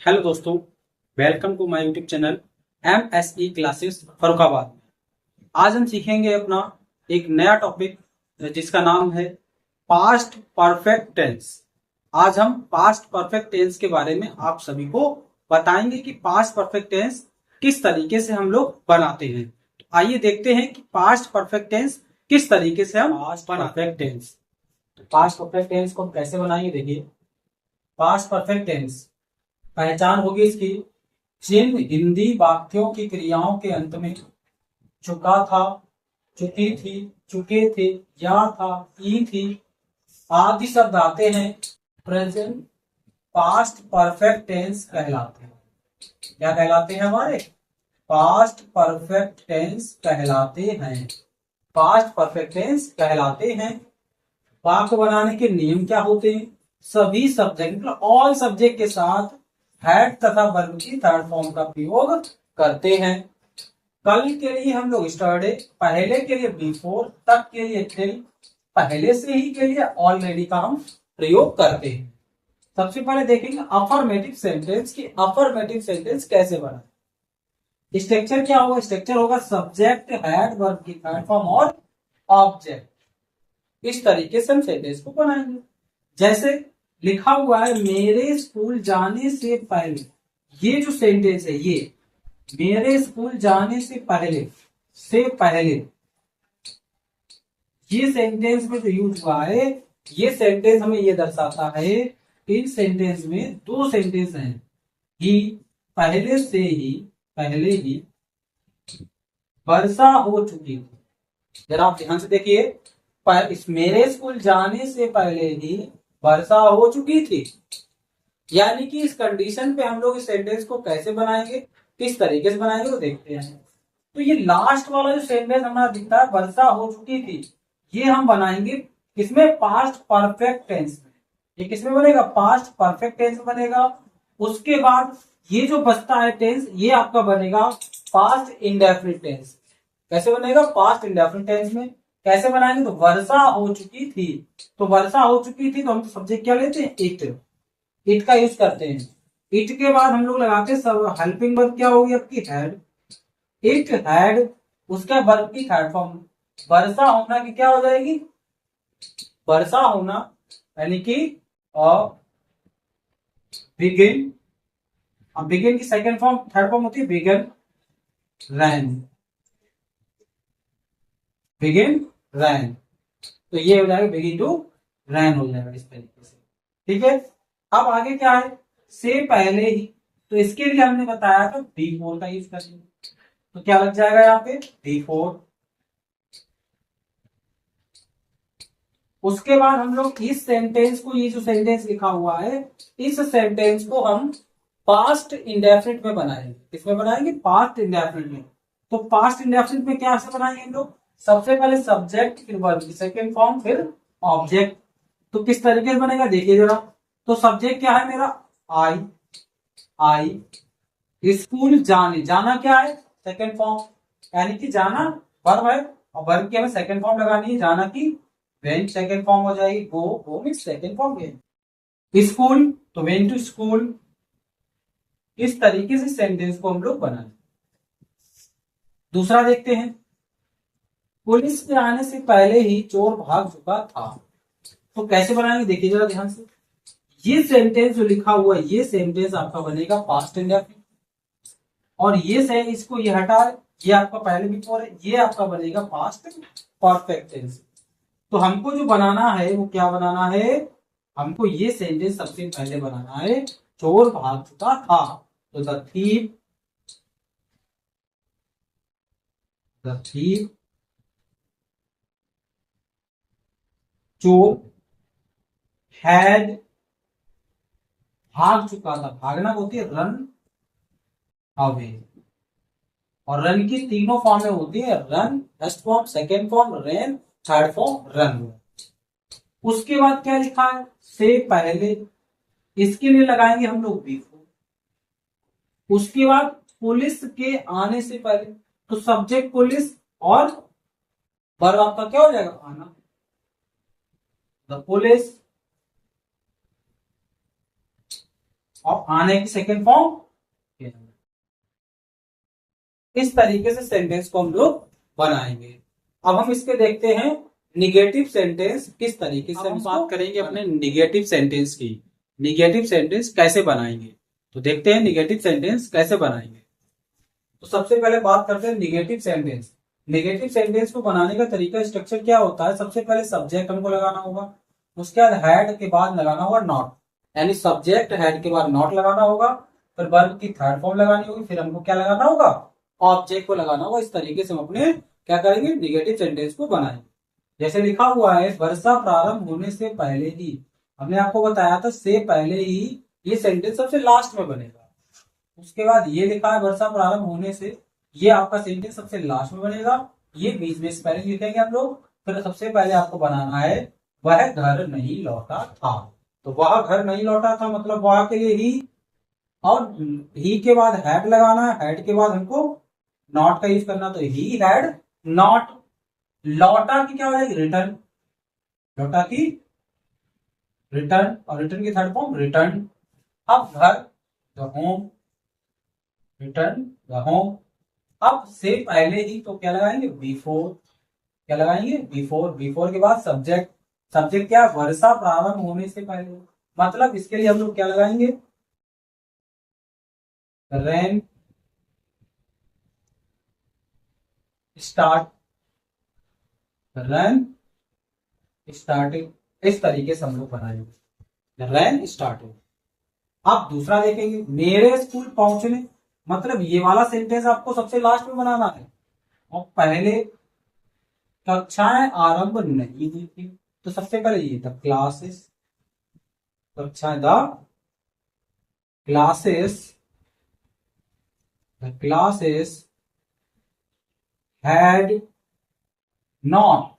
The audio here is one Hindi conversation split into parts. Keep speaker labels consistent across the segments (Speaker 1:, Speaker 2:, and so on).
Speaker 1: हेलो दोस्तों, welcome to my YouTube channel MSE classes Farrukhabad. आज हम सीखेंगे अपना एक नया टॉपिक जिसका नाम है पास्ट परफेक्ट टेंस। आज हम पास्ट परफेक्ट टेंस के बारे में आप सभी को बताएंगे कि पास्ट परफेक्ट टेंस किस तरीके से हम लोग बनाते हैं। तो आइए देखते हैं कि पास्ट परफेक्ट टेंस किस तरीके से हम perfect tense past perfect tense को हम कैसे बनाएंगे। देखिए, पास्ट परफेक्ट टेंस पहचान होगी इसकी, जिन हिंदी वाक्यों की क्रियाओं के अंत में चुका था, चुकी थी, चुके थे, या था, की थी आदि शब्द आते हैं, प्रेजेंट पास्ट परफेक्ट टेंस कहलाते हैं। क्या कहलाते हैं? हमारे पास्ट परफेक्ट टेंस कहलाते हैं। पास्ट परफेक्ट टेंस कहलाते हैं। वाक्य बनाने के नियम क्या होते हैं? सभी सब्जेक्ट मतलब ऑल सब्जेक्ट के साथ हैड तथा वर्ब की थर्ड फॉर्म का प्रयोग करते हैं। कल के लिए हम लोग स्टरडे, पहले के लिए बिफोर, तक के लिए टिल, पहले से ही के लिए ऑलरेडी का हम प्रयोग करते हैं। सबसे पहले देखेंगे अफर्मेटिव सेंटेंस की अफर्मेटिव सेंटेंस कैसे बना। स्ट्रक्चर क्या होगा? स्ट्रक्चर होगा सब्जेक्ट, हैड, वर्ब की थर्ड फॉर्म और ऑब्जेक्ट। इस तरीके से हम सेंटेंस को बनाएंगे। जैसे लिखा हुआ है मेरे स्कूल जाने से पहले, ये जो सेंटेंस है ये मेरे स्कूल जाने से पहले ये सेंटेंस में जो यूज हुआ है, ये सेंटेंस हमें ये दर्शाता है इन सेंटेंस में दो सेंटेंस हैं, ही पहले ही वर्षा हो चुकी थी। जरा आप ध्यान से देखिए, इस मेरे स्कूल जाने से पहले ही वर्षा हो चुकी थी। यानी कि इस कंडीशन पे हम लोग इस सेंटेंस को कैसे बनाएंगे, किस तरीके से बनाएंगे वो देखते हैं। तो ये लास्ट वाला जो सेंटेंस हमारा दिखता है वर्षा हो चुकी थी, ये हम बनाएंगे किसमें? पास्ट परफेक्ट टेंस में। ये किसमें बनेगा? पास्ट परफेक्ट टेंस में बनेगा। उसके बाद ये जो बचता है टेंस, ये आपका बनेगा पास्ट इंडेफिनिट टेंस। कैसे बनेगा? पास्ट इंडेफिनिट टेंस में। कैसे बनाएंगे? तो वर्षा हो चुकी थी, तो वर्षा हो चुकी थी तो हम सब्जेक्ट क्या लेते हैं? इट का यूज करते हैं। इट के बाद हम लोग लगाते हैं सब हेल्पिंग वर्ब, क्या होगी आपकी? हैड। इट हैड, उसका वर्ब की थर्ड फॉर्म वर्षा होना की क्या हो जाएगी? वर्षा होना, यानी कि बिगिन। अब बिगिन की सेकंड फॉर्म थर्ड फॉर्म होती है बिगिन रैन। बिगिन रैन, तो ये हो जाएगा बिगिन टू रैन हो जाएगा इस तरीके से। ठीक है। अब आगे क्या है? से पहले ही, तो इसके लिए हमने बताया था D4 का यूज करेंगे। तो क्या लग जाएगा यहाँ पे? D4। उसके बाद हम लोग इस सेंटेंस को, ये जो सेंटेंस लिखा हुआ है, इस सेंटेंस को हम पास्ट इंडेफिनिट में बनाएंगे। किसमें बनाएंगे? पास्ट इंडेफिनिट में। तो पास्ट इंडेफिनिट में क्या से बनाएंगे हम लोग? सबसे पहले सब्जेक्ट, फिर वर्ब की सेकंड फॉर्म, फिर ऑब्जेक्ट। तो किस तरीके से बनेगा देखिए जरा। तो सब्जेक्ट क्या है मेरा? आई। स्कूल जाने, जाना क्या है? सेकंड फॉर्म, यानी कि जाना वर्ब है और वर्ब की हमें सेकंड फॉर्म लगानी है, जाना की वेन सेकंड फॉर्म हो जाएगी। Go means second form went. School तो वेन टू स्कूल। इस तरीके से सेंटेंस को हम लोग बनाए। दूसरा देखते हैं, पुलिस के आने से पहले ही चोर भाग चुका था। तो कैसे बनाएंगे देखिए जरा ध्यान से। ये सेंटेंस जो लिखा हुआ है, ये सेंटेंस आपका बनेगा पास्ट इंडेफिनिट, और ये से इसको ये हटा, ये आपका पहले बिफोर है, ये आपका बनेगा पास्ट परफेक्ट टेंस। तो हमको जो बनाना है वो क्या बनाना है? हमको ये सेंटेंस सबसे पहले बनाना है, चोर भाग चुका था। तो द थीप चोर हैड, भाग चुका था, भागना होती है रन अवे, और रन की तीनों फॉर्म में होती है, run first form, second form rain, third form run. उसके बाद क्या लिखा है? से पहले, इसके लिए लगाएंगे हम लोग बिफोर। उसके बाद पुलिस के आने से पहले, तो सब्जेक्ट पुलिस और वर्ब आपका क्या हो जाएगा? आना। द पुलिस और आने की सेकेंड फॉर्म। इस तरीके से सेंटेंस को हम लोग बनाएंगे। अब हम इसके देखते हैं निगेटिव सेंटेंस किस तरीके से हम बात करेंगे अपने निगेटिव सेंटेंस की। निगेटिव सेंटेंस कैसे बनाएंगे, तो देखते हैं निगेटिव सेंटेंस कैसे बनाएंगे। तो सबसे पहले बात करते हैं निगेटिव सेंटेंस। निगेटिव सेंटेंस को बनाने का तरीका, स्ट्रक्चर क्या होता है। सबसे पहले सब्जेक्ट हमको लगाना होगा, उसके बाद हैड के बाद लगाना होगा नॉट, यानी सब्जेक्ट हैड के बाद नॉट लगाना होगा, फिर वर्ब की थर्ड फॉर्म लगानी होगी, फिर हमको क्या लगाना होगा, ऑब्जेक्ट को लगाना होगा। इस तरीके से हम अपने क्या करेंगे, निगेटिव सेंटेंस को बनाएंगे। जैसे लिखा हुआ है वर्षा प्रारंभ होने से पहले ही, हमने आपको बताया था से पहले ही ये सेंटेंस सबसे लास्ट में बनेगा। उसके बाद ये लिखा है वर्षा प्रारंभ होने से, ये आपका सेंटेंस सबसे लास्ट में बनेगा, ये बीच में स्पेलिंग लिखेंगे हम लोग। फिर सबसे पहले आपको बनाना है वह घर नहीं लौटा था, तो वह घर नहीं लौटा था मतलब वह के लिए ही, और ही के बाद हैड लगाना है, हैड के बाद हमको नॉट का यूज करना, तो ही हैड नॉट। लौटा की क्या हो जाएगी, रिटर्न। लौटा की रिटर्न, और रिटर्न की थर्ड फॉर्म रिटर्न। अब घर the home, return the home. अब से पहले ही तो क्या लगाएंगे, बिफोर। क्या लगाएंगे, बिफोर। बिफोर के बाद सब्जेक्ट, सब्जेक्ट क्या, वर्षा प्रारंभ होने से पहले, मतलब इसके लिए हम लोग क्या लगाएंगे, रेन स्टार्ट, रन स्टार्टिंग। इस तरीके से हम लोग बनाएंगे रन स्टार्टिंग। अब दूसरा देखेंगे, मेरे स्कूल पहुंचने, मतलब ये वाला सेंटेंस आपको सबसे लास्ट में बनाना है, और पहले कक्षाएं आरंभ नहीं हुई थी, तो सबसे पहले ये द क्लासेस, कक्षाएं the classes, the classes had not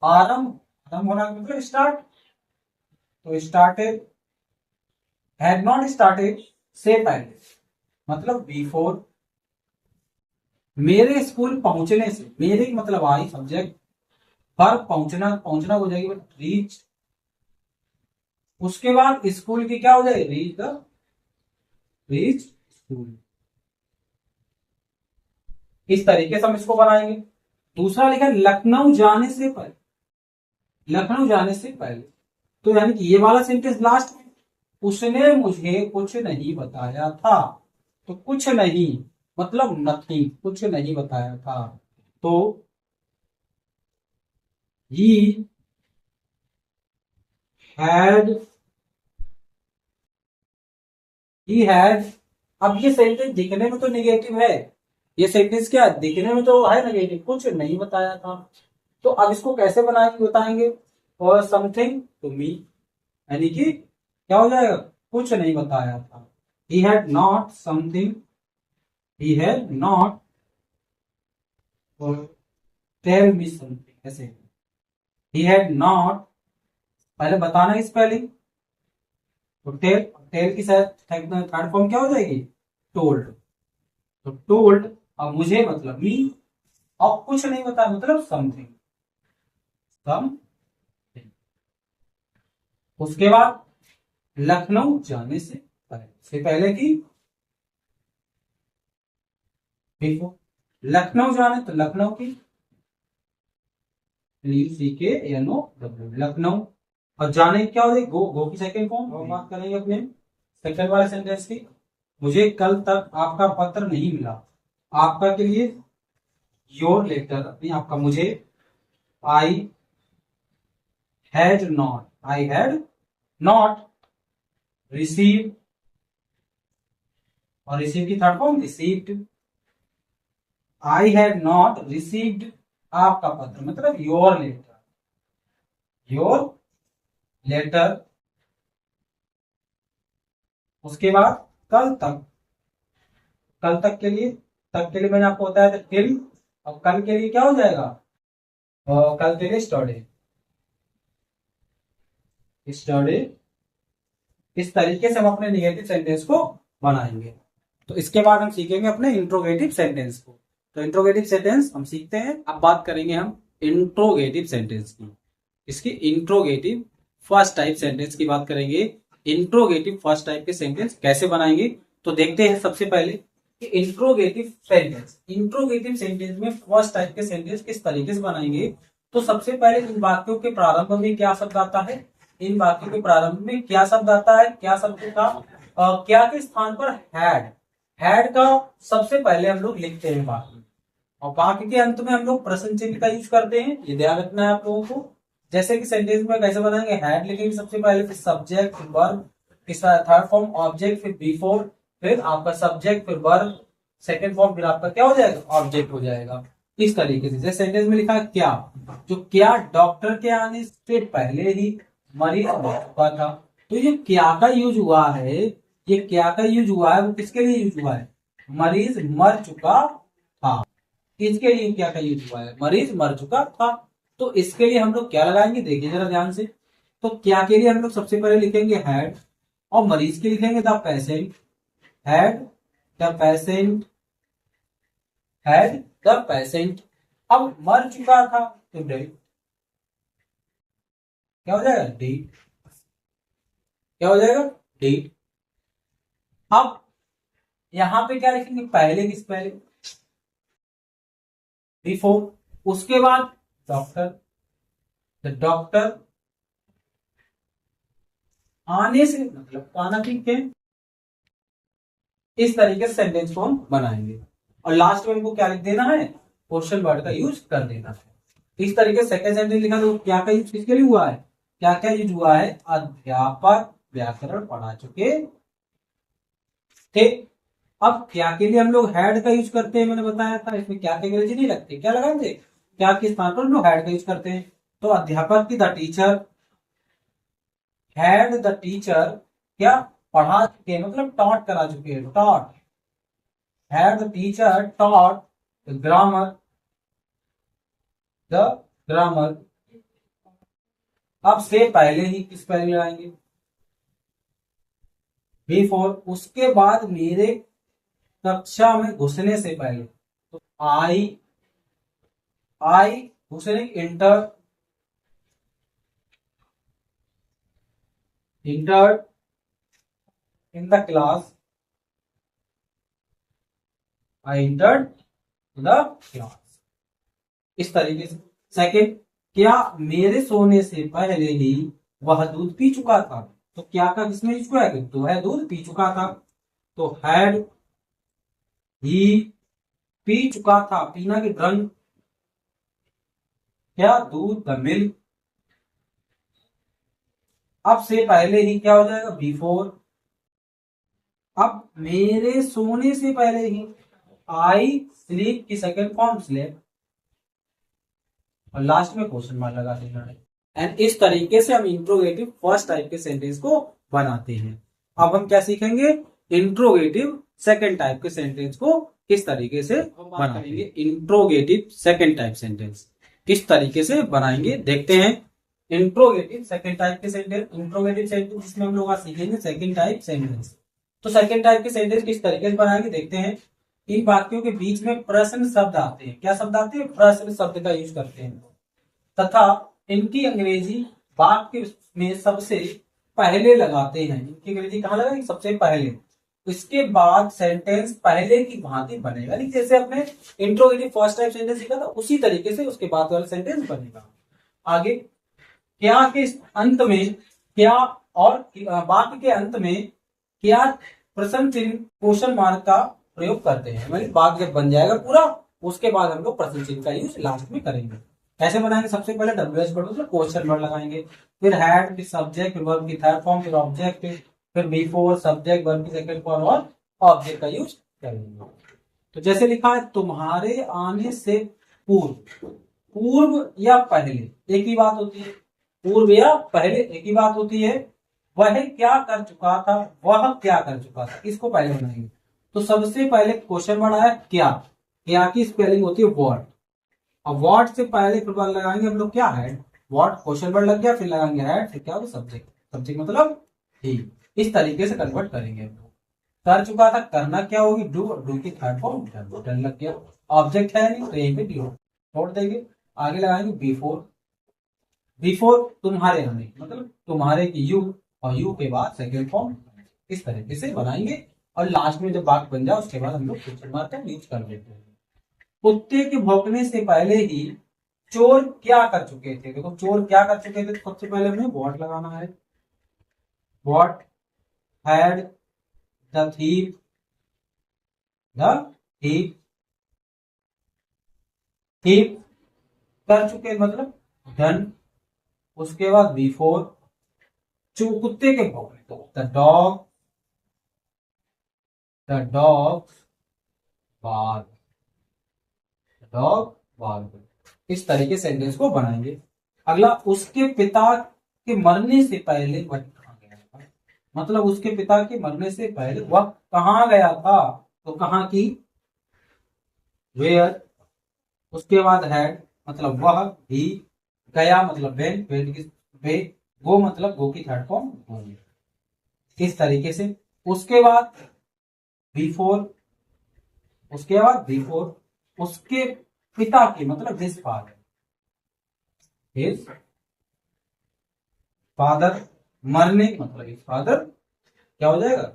Speaker 1: आरंभ, आरंभ होना मतलब स्टार्ट, तो स्टार्टेड, हैड नॉट स्टार्टेड से पहले, मतलब बिफोर। मेरे स्कूल पहुंचने से, मेरे मतलब आई सब्जेक्ट, पर पहुंचना, पहुंचना हो जाएगी रीच। उसके बाद स्कूल की क्या हो जाएगी, रीच स्कूल। इस तरीके से हम इसको बनाएंगे। दूसरा लिखा है लखनऊ जाने से पहले, लखनऊ जाने से पहले, तो यानी कि ये वाला सेंटेंस लास्ट में, उसने मुझे कुछ नहीं बताया था, तो कुछ नहीं मतलब नथिंग, कुछ नहीं बताया था, तो he had, he had। अब ये सेंटेंस दिखने में तो नेगेटिव है, ये सेंटेंस क्या दिखने में तो है नेगेटिव, कुछ नहीं बताया था। तो अब इसको कैसे बनाएंगे बताएंगे, और समथिंग टू मी, यानी कि क्या हो जाएगा, कुछ नहीं बताया था। he had not something, he had not tell me something, ऐसे he had not, पहले बताना है स्पेलिंग, तो टेल, टेल की शायद थर्ड फॉर्म क्या हो जाएगी, टोल्ड, तो टोल्ड। अब मुझे मतलब मी, और कुछ नहीं बताया मतलब समथिंग, समथिंग। उसके बाद लखनऊ जाने से पहले की, बिफोर। लखनऊ जाने तो लखनऊ की, लखनऊ, और जाने क्या हो जाएगी, गो, गो की सेकंड फॉर्म। और बात करेंगे अपने सेकंड वाले सेंटेंस की, मुझे कल तक आपका पत्र नहीं मिला। आपका के लिए योर लेटर, नहीं आपका, मुझे आई हैड नॉट रिसीव, और रिसीव की third form received. I had not received आपका पत्र, मतलब योर लेटर, योर लेटर। उसके बाद कल तक, कल तक के लिए, तक के लिए मैंने आपको बताया था टिल, और कल के लिए क्या हो जाएगा, और कल के लिए स्टडी, स्टडी। इस तरीके से हम अपने निगेटिव सेंटेंस को बनाएंगे। तो इसके बाद हम सीखेंगे अपने इंट्रोगेटिव सेंटेंस को। तो इंट्रोगेटिव सेंटेंस हम सीखते हैं। अब बात करेंगे हम इंट्रोगेटिव सेंटेंस की। इसकी इंट्रोगेटिव फर्स्ट टाइप सेंटेंस की बात करेंगे। इंट्रोगेटिव फर्स्ट टाइप के सेंटेंस कैसे बनाएंगे। तो देखते हैं सबसे पहले कि इंट्रोगेटिव सेंटेंस में फर्स्ट टाइप के सेंटेंस किस तरीके से बनाएंगे। तो सबसे पहले इन वाक्यों के प्रारंभ में क्या शब्द आता है, इन वाक्यों के प्रारंभ में क्या शब्द आता है, क्या शब्द का क्या के स्थान पर हैड का सबसे पहले हम लोग लिखते हैं वाक्य, और वाक्य के अंत में हम लोग प्रश्न चिन्ह का यूज करते हैं। ये ध्यान रखना है आप लोगों को। जैसे कि सेंटेंस में कैसे बनाएंगे, हैड लिखेंगे सबसे पहले, फिर सब्जेक्ट, फिर वर्ब, इसका थर्ड फॉर्म ऑब्जेक्ट, फिर बिफोर, फिर आपका सब्जेक्ट, फिर वर्ब, सेकंड फॉर्म, फिर आपका क्या हो जाएगा, ऑब्जेक्ट हो जाएगा। इस तरीके से जैसे सेंटेंस में लिखा है क्या, जो क्या डॉक्टर के आने से पहले ही मरीज मर चुका था। तो ये क्या का यूज हुआ है, ये क्या का यूज हुआ है वो किसके लिए यूज हुआ है, मरीज मर चुका था, इसके लिए क्या का यूज हुआ है, मरीज मर चुका था। तो इसके लिए हम लोग क्या लगाएंगे, देखिए जरा ध्यान से। तो क्या के लिए हम लोग सबसे पहले लिखेंगे हैड, और मरीज के लिखेंगे the patient, had the patient, had the patient. अब मर चुका था तो डेड, क्या हो जाएगा, डेड, क्या हो जाएगा, डेड। अब यहां पे क्या लिखेंगे, पहले किस पहले, बिफोर, उसके बाद डॉक्टर, द डॉक्टर आने से मतलब आना, ठीक है। इस तरीके से सेंटेंस को हम बनाएंगे, और लास्ट में हमको क्या लिख देना है, क्वेश्चन वर्ड का यूज कर देना है। इस तरीके से सेकंड सेंटेंस लिखा तो क्या का यूज किसके लिए हुआ है, क्या क्या यूज हुआ है, अध्यापक व्याकरण पढ़ा चुके थे। अब क्या के लिए हम लोग हैड का यूज करते हैं, मैंने बताया था, इसमें क्या के अंग्रेजी नहीं लगती, क्या लगाएंगे, क्या के स्थान पर हम लोग हैड का यूज करते हैं। तो अध्यापक की the teacher, had the teacher क्या, पढ़ा चुके मतलब टॉट करा चुके हैं, taught, had the teacher taught the grammar, the grammar. अब से पहले ही किस पहले लगाएंगे, बिफोर, उसके बाद मेरे कक्षा में घुसने से पहले, तो आई घुसने, inter, inter in the class, I entered the class. इस तरीके से सेकंड, क्या मेरे सोने से पहले ही वह दूध पी चुका था। तो क्या का किसमें यूज हुआ है, तो वह दूध पी चुका था। तो हैड ही पी चुका था, पीना की ड्रंक, क्या दूध, द मिल्क। अब से पहले ही क्या हो जाएगा, बिफोर। अब मेरे सोने से पहले ही, आई स्लीप की सेकंड फॉर्म स्लेप, और लास्ट में क्वेश्चन मार्क लगा देना है। एंड इस तरीके से हम इंट्रोगेटिव फर्स्ट टाइप के सेंटेंस को बनाते हैं। अब हम क्या सीखेंगे, इंट्रोगेटिव सेकंड टाइप के सेंटेंस को किस तरीके से बनाएंगे। इंट्रोगेटिव सेकंड टाइप सेंटेंस किस तरीके से बनाएंगे, देखते हैं। इंट्रोगेटिव सेकंड टाइप के सेंटेंस, इंट्रोगेटिव सेंटेंस जिसमें हम लोग आज सीखेंगे सेकंड टाइप सेंटेंस। तो सेकंड टाइप के सेंटेंस किस तरीके से बनाएंगे, देखते हैं। इन वाक्यों के बीच में प्रश्न शब्द आते हैं, क्या शब्द आते हैं, प्रश्न शब्द का यूज करते हैं, तथा इनकी अंग्रेजी वाक्य में सबसे पहले लगाते हैं। इनकी अंग्रेजी कहाँ लगाएंगे, सबसे पहले, इसके बाद सेंटेंस पहले की भांति बनेगा। जैसे अपने इंट्रोगेटिव फर्स्ट टाइप सेंटेंस सीखा था, उसी तरीके से उसके बाद वाला सेंटेंस बनेगा। आगे क्या के अंत में क्या, और वाक्य के अंत में क्या प्रश्न चिन्ह क्वेश्चन मार्क का प्रयोग करते हैं। मतलब वाक्य जब बन जाएगा पूरा, उसके बाद हम लोग प्रश्न चिन्ह का यूज लास्ट में करेंगे। कैसे बनाएंगे, सबसे पहले WH वर्ड मतलब क्वेश्चन वर्ड लगाएंगे, फिर हैड, फिर सब्जेक्ट, फिर वर्ब की थर्ड फॉर्म, फिर ऑब्जेक्ट, फिर बिफोर, सब्जेक्ट, वर्ब की सेकंड फॉर्म और ऑब्जेक्ट का यूज करेंगे। तो जैसे लिखा है, तुम्हारे आने से पूर्व, पूर्व या पहले एक ही बात होती है, पूर्व या पहले एक ही बात होती है। वह क्या कर चुका था, वह क्या कर चुका था, इसको पहले बनाएंगे। तो सबसे पहले क्वेश्चन वर्ड आया क्या, क्या की स्पेलिंग होती है व्हाट। अब व्हाट से पहले फिर लगाएंगे हम लोग क्या, हैड, व्हाट क्वेश्चन वर्ड लग गया, फिर लगाएंगे हैड, फिर क्या होगा, सब्जेक्ट, सब्जेक्ट मतलब ही। इस तरीके से कन्वर्ट करेंगे हम लोग। कर चुका था, करना क्या होगी, डू, डू की थर्ड फॉर्म डन लग गया। ऑब्जेक्ट है नहीं तो यहीं पे डी छोड़ देंगे। आगे लगाएंगे बिफोर, बिफोर तुम्हारे आने मतलब तुम्हारे की, यू, और यू के बाद सेकेंड फॉर्म, इस तरीके से बनाएंगे और लास्ट में जब वाक्य बन जाए उसके बाद हम लोग क्वेश्चन मार्क का यूज कर देते हैं। कुत्ते के भौंकने से पहले ही चोर क्या कर चुके थे? देखो चोर क्या कर चुके थे, तो सबसे पहले हमें व्हाट लगाना है। What had the thief thief कर चुके मतलब डन। उसके बाद बिफोर, कुत्ते के भौंकने, तो द डॉग्स बार्क। इस तरीके से सेंटेंस को बनाएंगे। अगला, उसके पिता के मरने से पहले वह कहाँ गया था? मतलब उसके पिता के मरने से पहले वह कहाँ गया था, तो कहाँ की, वेयर। उसके बाद हैड मतलब वह, भी, गया मतलब वेन, गो मतलब गो की थर्ड फॉर्म होगी। इस तरीके से उसके बाद बिफोर, उसके पिता की मतलब हिज फादर, मरने मतलब हिज फादर, क्या हो जाएगा?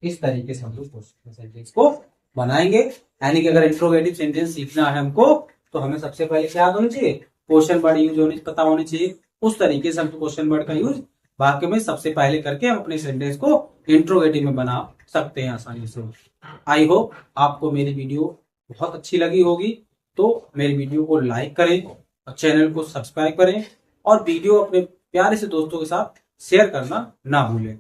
Speaker 1: इस तरीके से हम लोग सेंटेंस को बनाएंगे। यानी कि अगर इंट्रोगेटिव सेंटेंस सीखना है हमको, तो हमें सबसे पहले क्या याद होना चाहिए? क्वेश्चन वर्ड यूज होने पता होने चाहिए। उस तरीके से हम क्वेश्चन वर्ड का यूज वाक्य में सबसे पहले करके हम अपने सेंटेंस को इंट्रोगेटिव में बना सकते हैं आसानी से। आई होप आपको मेरी वीडियो बहुत अच्छी लगी होगी। तो मेरी वीडियो को लाइक करें और चैनल को सब्सक्राइब करें और वीडियो अपने प्यारे से दोस्तों के साथ शेयर करना ना भूलें।